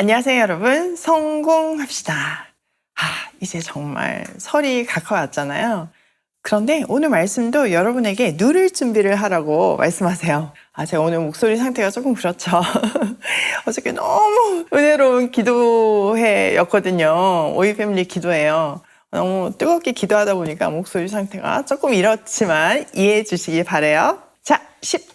안녕하세요, 여러분. 성공합시다. 이제 정말 설이 가까웠잖아요. 그런데 오늘 말씀도 여러분에게 누릴 준비를 하라고 말씀하세요. 제가 오늘 목소리 상태가 조금 그렇죠. 어저께 너무 은혜로운 기도회였거든요. 오이 패밀리 기도회요. 너무 뜨겁게 기도하다 보니까 목소리 상태가 조금 이렇지만 이해해 주시기 바라요. 자, 10절.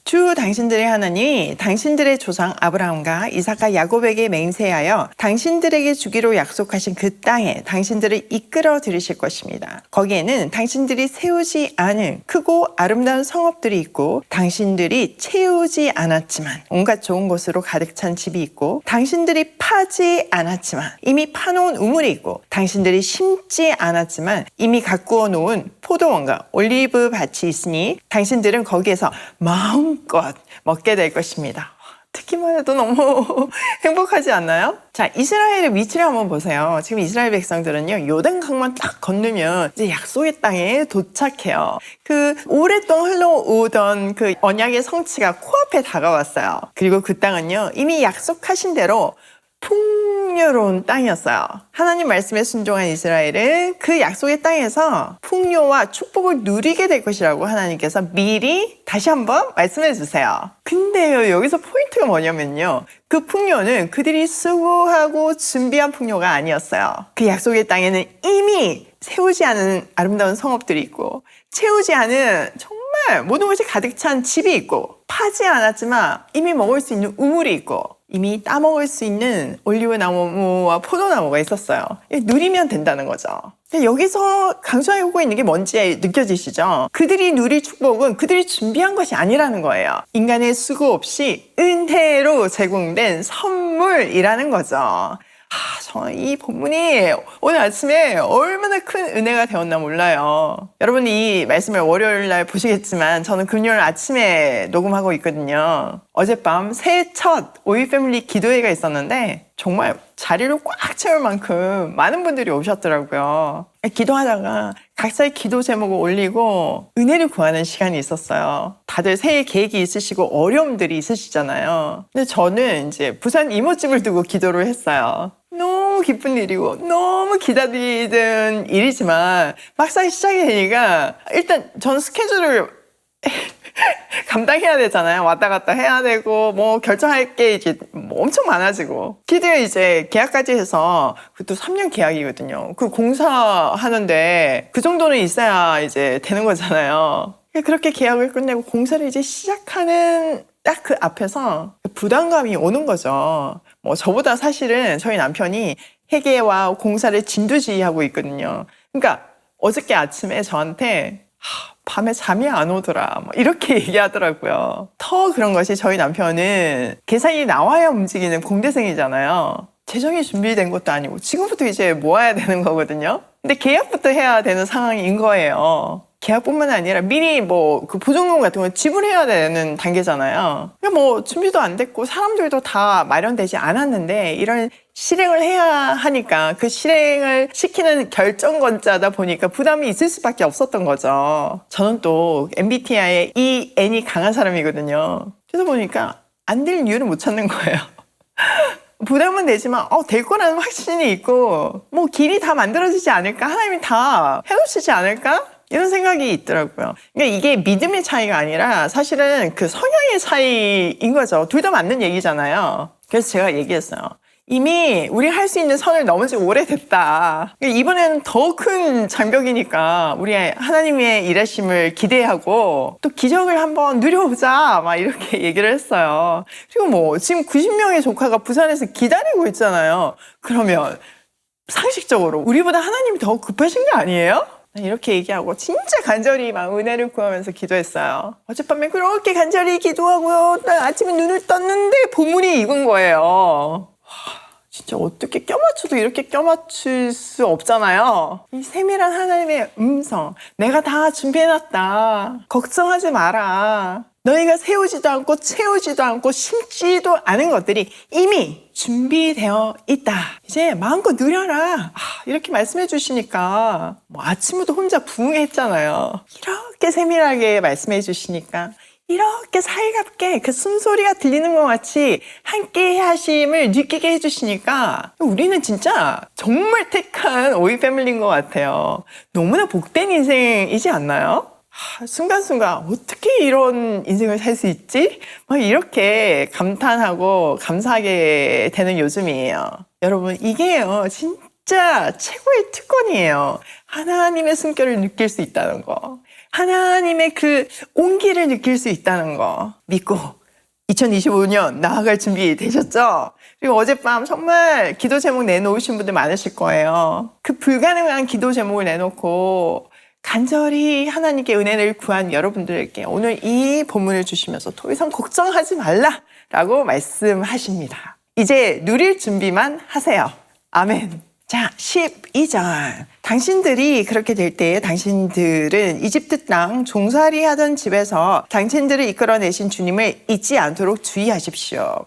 주 당신들의 하나님이 당신들의 조상 아브라함과 이삭과 야곱에게 맹세하여 당신들에게 주기로 약속하신 그 땅에 당신들을 이끌어 들이실 것입니다. 거기에는 당신들이 세우지 않은 크고 아름다운 성읍들이 있고 당신들이 채우지 않았지만 온갖 좋은 것으로 가득 찬 집이 있고 당신들이 파지 않았지만 이미 파놓은 우물이 있고 당신들이 심지 않았지만 이미 가꾸어 놓은 포도원과 올리브 밭이 있으니 당신들은 거기에서 마음껏 먹게 될 것입니다. 듣기만 해도 너무 행복하지 않나요? 자, 이스라엘의 위치를 한번 보세요. 지금 이스라엘 백성들은요, 요단강만 딱 건너면 이제 약속의 땅에 도착해요. 그 오랫동안 흘러오던 그 언약의 성취가 코앞에 다가왔어요. 그리고 그 땅은요, 이미 약속하신 대로 풍요로운 땅이었어요. 하나님 말씀에 순종한 이스라엘은 그 약속의 땅에서 풍요와 축복을 누리게 될 것이라고 하나님께서 미리 다시 한번 말씀해 주세요. 근데요, 여기서 포인트가 뭐냐면요, 그 풍요는 그들이 수고하고 준비한 풍요가 아니었어요. 그 약속의 땅에는 이미 세우지 않은 아름다운 성읍들이 있고 채우지 않은 정말 모든 것이 가득 찬 집이 있고 파지 않았지만 이미 먹을 수 있는 우물이 있고 이미 따먹을 수 있는 올리브 나무와 포도나무가 있었어요. 누리면 된다는 거죠. 여기서 강조하고 있는 게 뭔지 느껴지시죠? 그들이 누릴 축복은 그들이 준비한 것이 아니라는 거예요. 인간의 수고 없이 은혜로 제공된 선물이라는 거죠. 저는 이 본문이 오늘 아침에 얼마나 큰 은혜가 되었나 몰라요. 여러분이 이 말씀을 월요일 날 보시겠지만 저는 금요일 아침에 녹음하고 있거든요. 어젯밤 새해 첫 오이 패밀리 기도회가 있었는데 정말 자리를 꽉 채울 만큼 많은 분들이 오셨더라고요. 기도하다가 각자의 기도 제목을 올리고 은혜를 구하는 시간이 있었어요. 다들 새해 계획이 있으시고 어려움들이 있으시잖아요. 근데 저는 이제 부산 이모집을 두고 기도를 했어요. 너무 기쁜 일이고 너무 기다리던 일이지만 막상 시작이 되니까 일단 저는 스케줄을 감당해야 되잖아요. 왔다 갔다 해야 되고 뭐 결정할 게 이제 엄청 많아지고 드디어 이제 계약까지 해서 그것도 3년 계약이거든요. 그 공사하는데 그 정도는 있어야 이제 되는 거잖아요. 그렇게 계약을 끝내고 공사를 이제 시작하는 딱 그 앞에서 부담감이 오는 거죠. 뭐 저보다 사실은 저희 남편이 회계와 공사를 진두지휘하고 있거든요. 그러니까 어저께 아침에 저한테 밤에 잠이 안 오더라 이렇게 얘기하더라고요. 더 그런 것이 저희 남편은 계산이 나와야 움직이는 공대생이잖아요. 재정이 준비된 것도 아니고 지금부터 이제 모아야 되는 거거든요. 근데 계약부터 해야 되는 상황인 거예요. 계약뿐만 아니라 미리 뭐 그 보증금 같은 거 지불해야 되는 단계잖아요. 뭐 준비도 안 됐고 사람들도 다 마련되지 않았는데 이런 실행을 해야 하니까 그 실행을 시키는 결정권자다 보니까 부담이 있을 수밖에 없었던 거죠. 저는 또 MBTI에 EN이 강한 사람이거든요. 그러다 보니까 안 될 이유를 못 찾는 거예요. 부담은 되지만 될 거라는 확신이 있고 뭐 길이 다 만들어지지 않을까? 하나님이 다 해놓으시지 않을까? 이런 생각이 있더라고요. 그러니까 이게 믿음의 차이가 아니라 사실은 그 성향의 차이인 거죠. 둘 다 맞는 얘기잖아요. 그래서 제가 얘기했어요. 이미 우리 할 수 있는 선을 넘은 지 오래됐다. 이번에는 더 큰 장벽이니까 우리 하나님의 일하심을 기대하고 또 기적을 한번 누려보자 막 이렇게 얘기를 했어요. 그리고 뭐 지금 90명의 조카가 부산에서 기다리고 있잖아요. 그러면 상식적으로 우리보다 하나님이 더 급하신 거 아니에요? 이렇게 얘기하고 진짜 간절히 막 은혜를 구하면서 기도했어요. 어젯밤에 그렇게 간절히 기도하고요. 아침에 눈을 떴는데 본문이 익은 거예요. 진짜 어떻게 껴맞춰도 이렇게 껴맞출 수 없잖아요. 이 세밀한 하나님의 음성, 내가 다 준비해놨다. 걱정하지 마라. 너희가 세우지도 않고 채우지도 않고 심지도 않은 것들이 이미 준비되어 있다. 이제 마음껏 누려라. 이렇게 말씀해 주시니까 뭐 아침부터 혼자 부응했잖아요. 이렇게 세밀하게 말씀해 주시니까 이렇게 살갑게 그 숨소리가 들리는 것 같이 함께 하심을 느끼게 해주시니까 우리는 진짜 정말 택한 오이 패밀리인 것 같아요. 너무나 복된 인생이지 않나요? 순간순간 어떻게 이런 인생을 살 수 있지? 막 이렇게 감탄하고 감사하게 되는 요즘이에요. 여러분, 이게요, 진짜 최고의 특권이에요. 하나님의 숨결을 느낄 수 있다는 거. 하나님의 그 온기를 느낄 수 있다는 거. 믿고 2025년 나아갈 준비 되셨죠? 그리고 어젯밤 정말 기도 제목 내놓으신 분들 많으실 거예요. 그 불가능한 기도 제목을 내놓고 간절히 하나님께 은혜를 구한 여러분들에게 오늘 이 본문을 주시면서 더 이상 걱정하지 말라라고 말씀하십니다. 이제 누릴 준비만 하세요. 아멘. 자, 12절. 당신들이 그렇게 될 때에 당신들은 이집트 땅 종살이 하던 집에서 당신들을 이끌어내신 주님을 잊지 않도록 주의하십시오.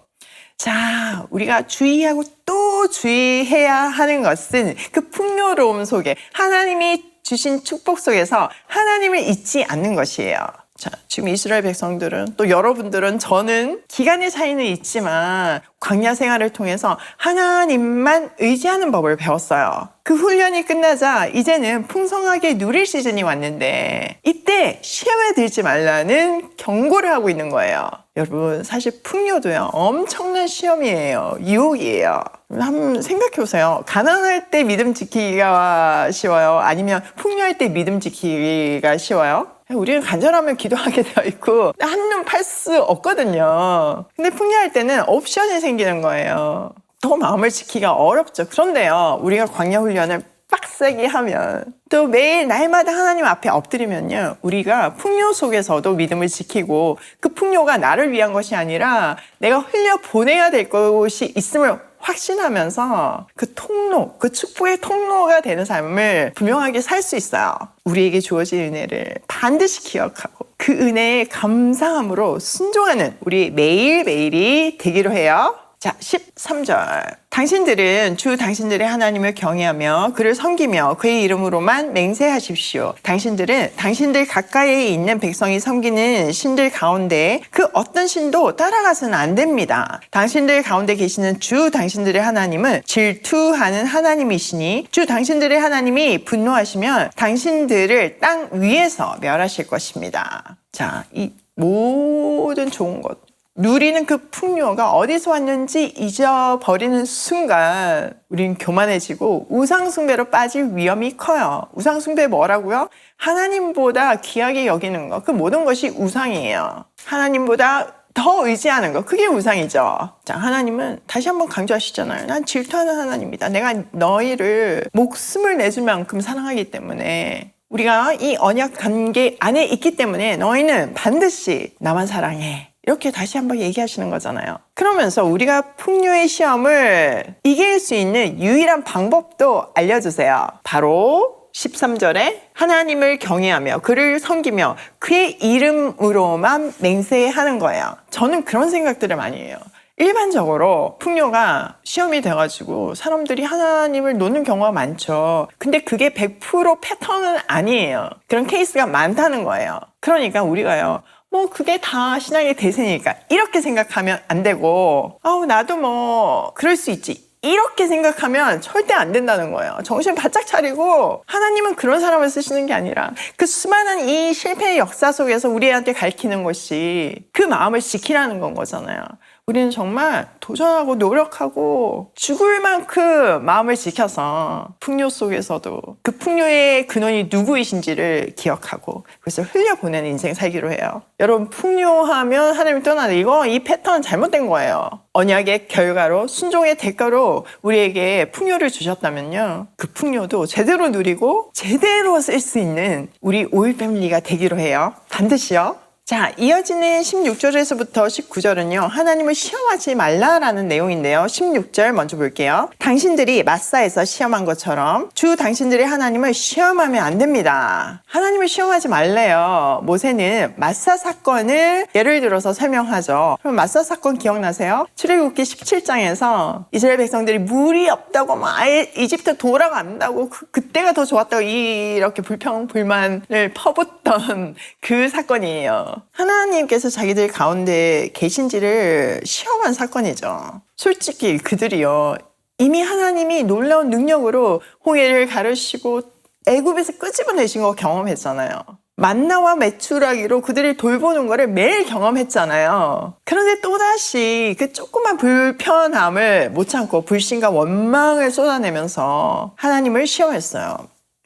자, 우리가 주의하고 또 주의해야 하는 것은 그 풍요로움 속에 하나님이 주신 축복 속에서 하나님을 잊지 않는 것이에요. 자, 지금 이스라엘 백성들은 또 여러분들은 저는 기간의 차이는 있지만 광야 생활을 통해서 하나님만 의지하는 법을 배웠어요. 그 훈련이 끝나자 이제는 풍성하게 누릴 시즌이 왔는데 이때 시험에 들지 말라는 경고를 하고 있는 거예요. 여러분, 사실 풍요도요, 엄청난 시험이에요. 유혹이에요. 한번 생각해 보세요. 가난할 때 믿음 지키기가 쉬워요? 아니면 풍요할 때 믿음 지키기가 쉬워요? 우리는 간절하면 기도하게 되어 있고 한눈 팔 수 없거든요. 근데 풍요할 때는 옵션이 생기는 거예요. 더 마음을 지키기가 어렵죠. 그런데요, 우리가 광야 훈련을 빡세게 하면 또 매일 날마다 하나님 앞에 엎드리면요, 우리가 풍요 속에서도 믿음을 지키고 그 풍요가 나를 위한 것이 아니라 내가 흘려보내야 될 것이 있음을 확신하면서 그 통로, 그 축복의 통로가 되는 삶을 분명하게 살 수 있어요. 우리에게 주어진 은혜를 반드시 기억하고 그 은혜에 감사함으로 순종하는 우리 매일매일이 되기로 해요. 자, 13절. 당신들은 주 당신들의 하나님을 경외하며 그를 섬기며 그의 이름으로만 맹세하십시오. 당신들은 당신들 가까이에 있는 백성이 섬기는 신들 가운데 그 어떤 신도 따라가서는 안 됩니다. 당신들 가운데 계시는 주 당신들의 하나님은 질투하는 하나님이시니 주 당신들의 하나님이 분노하시면 당신들을 땅 위에서 멸하실 것입니다. 자, 이 모든 좋은 것, 누리는 그 풍요가 어디서 왔는지 잊어버리는 순간 우린 교만해지고 우상숭배로 빠질 위험이 커요. 우상숭배 뭐라고요? 하나님보다 귀하게 여기는 것, 그 모든 것이 우상이에요. 하나님보다 더 의지하는 것, 그게 우상이죠. 자, 하나님은 다시 한번 강조하시잖아요. 난 질투하는 하나님이다. 내가 너희를 목숨을 내줄 만큼 사랑하기 때문에, 우리가 이 언약 관계 안에 있기 때문에 너희는 반드시 나만 사랑해. 이렇게 다시 한번 얘기하시는 거잖아요. 그러면서 우리가 풍요의 시험을 이길 수 있는 유일한 방법도 알려주세요. 바로 13절에 하나님을 경외하며 그를 섬기며 그의 이름으로만 맹세하는 거예요. 저는 그런 생각들을 많이 해요. 일반적으로 풍요가 시험이 돼가지고 사람들이 하나님을 놓는 경우가 많죠. 근데 그게 100% 패턴은 아니에요. 그런 케이스가 많다는 거예요. 그러니까 우리가요, 그게 다 신앙의 대세니까 이렇게 생각하면 안 되고, 나도 그럴 수 있지, 이렇게 생각하면 절대 안 된다는 거예요. 정신 바짝 차리고, 하나님은 그런 사람을 쓰시는 게 아니라 그 수많은 이 실패의 역사 속에서 우리한테 가르치는 것이 그 마음을 지키라는 건 거잖아요. 우리는 정말 도전하고 노력하고 죽을 만큼 마음을 지켜서 풍요 속에서도 그 풍요의 근원이 누구이신지를 기억하고 그것을 흘려보내는 인생 살기로 해요. 여러분, 풍요하면 하나님이 떠나는 이 패턴은 잘못된 거예요. 언약의 결과로, 순종의 대가로 우리에게 풍요를 주셨다면요, 그 풍요도 제대로 누리고 제대로 쓸 수 있는 우리 오일 패밀리가 되기로 해요. 반드시요. 자, 이어지는 16절에서부터 19절은요, 하나님을 시험하지 말라라는 내용인데요. 16절 먼저 볼게요. 당신들이 마사에서 시험한 것처럼 주 당신들의 하나님을 시험하면 안 됩니다. 하나님을 시험하지 말래요. 모세는 마사 사건을 예를 들어서 설명하죠. 그럼 마사 사건 기억나세요? 출애굽기 17장에서 이스라엘 백성들이 물이 없다고 아예 이집트 돌아간다고 그때가 더 좋았다고 이렇게 불평 불만을 퍼붓던 그 사건이에요. 하나님께서 자기들 가운데 계신지를 시험한 사건이죠. 솔직히 그들이요, 이미 하나님이 놀라운 능력으로 홍해를 가르시고 애굽에서 끄집어내신 거 경험했잖아요. 만나와 메추라기로 그들을 돌보는 거를 매일 경험했잖아요. 그런데 또다시 그 조그만 불편함을 못 참고 불신과 원망을 쏟아내면서 하나님을 시험했어요.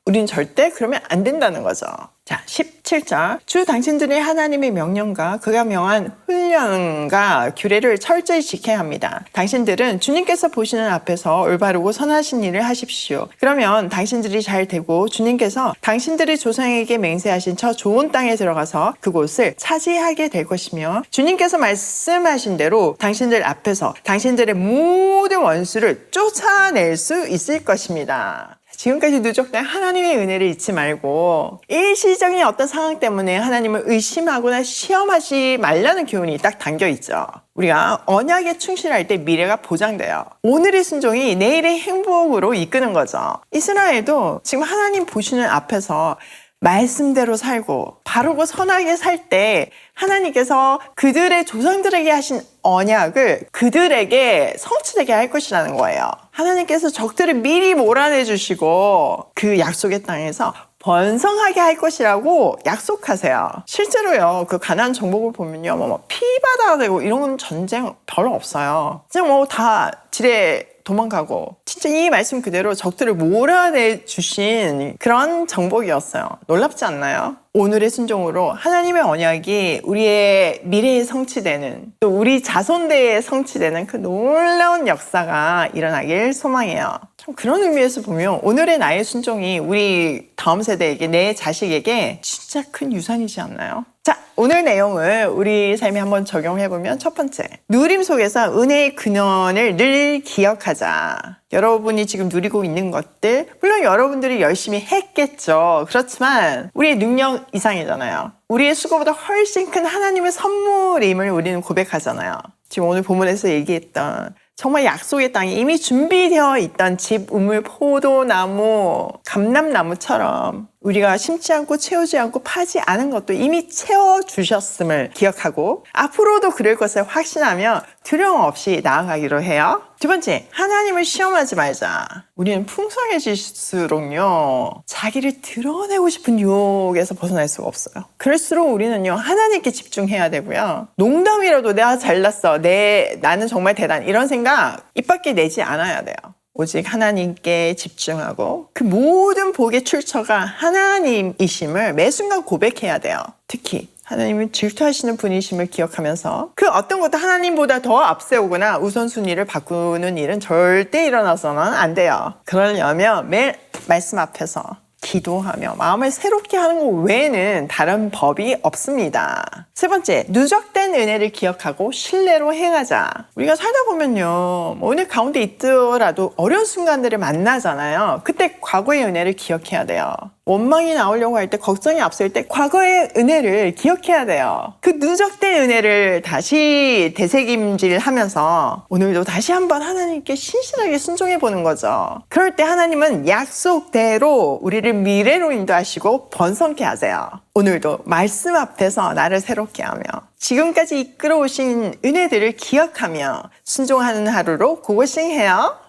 우린 절대 그러면 안 된다는 거죠. 자, 17절. 주 당신들의 하나님의 명령과 그가 명한 훈련과 규례를 철저히 지켜야 합니다. 당신들은 주님께서 보시는 앞에서 올바르고 선하신 일을 하십시오. 그러면 당신들이 잘 되고 주님께서 당신들의 조상에게 맹세하신 저 좋은 땅에 들어가서 그곳을 차지하게 될 것이며, 주님께서 말씀하신 대로 당신들 앞에서 당신들의 모든 원수를 쫓아낼 수 있을 것입니다. 지금까지 누적된 하나님의 은혜를 잊지 말고 일시적인 어떤 상황 때문에 하나님을 의심하거나 시험하지 말라는 교훈이 딱 담겨있죠. 우리가 언약에 충실할 때 미래가 보장돼요. 오늘의 순종이 내일의 행복으로 이끄는 거죠. 이스라엘도 지금 하나님 보시는 앞에서 말씀대로 살고 바르고 선하게 살 때 하나님께서 그들의 조상들에게 하신 언약을 그들에게 성취되게 할 것이라는 거예요. 하나님께서 적들을 미리 몰아내 주시고 그 약속의 땅에서 번성하게 할 것이라고 약속하세요. 실제로요, 그 가나안 정복을 보면요, 피바다가 되고 이런 전쟁 별로 없어요. 그냥 다 지레 도망가고, 진짜 이 말씀 그대로 적들을 몰아내 주신 그런 정복이었어요. 놀랍지 않나요? 오늘의 순종으로 하나님의 언약이 우리의 미래에 성취되는, 또 우리 자손대에 성취되는 그 놀라운 역사가 일어나길 소망해요. 참 그런 의미에서 보면 오늘의 나의 순종이 우리 다음 세대에게, 내 자식에게 진짜 큰 유산이지 않나요? 자, 오늘 내용을 우리 삶에 한번 적용해보면, 첫 번째, 누림 속에서 은혜의 근원을 늘 기억하자. 여러분이 지금 누리고 있는 것들, 물론 여러분들이 열심히 했겠죠. 그렇지만 우리의 능력 이상이잖아요. 우리의 수고보다 훨씬 큰 하나님의 선물임을 우리는 고백하잖아요. 지금 오늘 본문에서 얘기했던 정말 약속의 땅이 이미 준비되어 있던 집, 우물, 포도나무, 감람나무처럼 우리가 심지 않고 채우지 않고 파지 않은 것도 이미 채워주셨음을 기억하고 앞으로도 그럴 것을 확신하며 두려움 없이 나아가기로 해요. 두 번째, 하나님을 시험하지 말자. 우리는 풍성해질수록요, 자기를 드러내고 싶은 유혹에서 벗어날 수가 없어요. 그럴수록 우리는요, 하나님께 집중해야 되고요, 농담이라도 내가 잘났어, 나는 정말 대단, 이런 생각 입 밖에 내지 않아야 돼요. 오직 하나님께 집중하고 그 모든 복의 출처가 하나님이심을 매 순간 고백해야 돼요. 특히 하나님은 질투하시는 분이심을 기억하면서 그 어떤 것도 하나님보다 더 앞세우거나 우선순위를 바꾸는 일은 절대 일어나서는 안 돼요. 그러려면 매일 말씀 앞에서 기도하며 마음을 새롭게 하는 것 외에는 다른 법이 없습니다. 세 번째, 누적된 은혜를 기억하고 신뢰로 행하자. 우리가 살다 보면요, 오늘 가운데 있더라도 어려운 순간들을 만나잖아요. 그때 과거의 은혜를 기억해야 돼요. 원망이 나오려고 할 때, 걱정이 앞설 때 과거의 은혜를 기억해야 돼요. 그 누적된 은혜를 다시 되새김질하면서 오늘도 다시 한번 하나님께 신실하게 순종해 보는 거죠. 그럴 때 하나님은 약속대로 우리를 미래로 인도하시고 번성케 하세요. 오늘도 말씀 앞에서 나를 새롭게 하며 지금까지 이끌어오신 은혜들을 기억하며 순종하는 하루로 고고싱해요.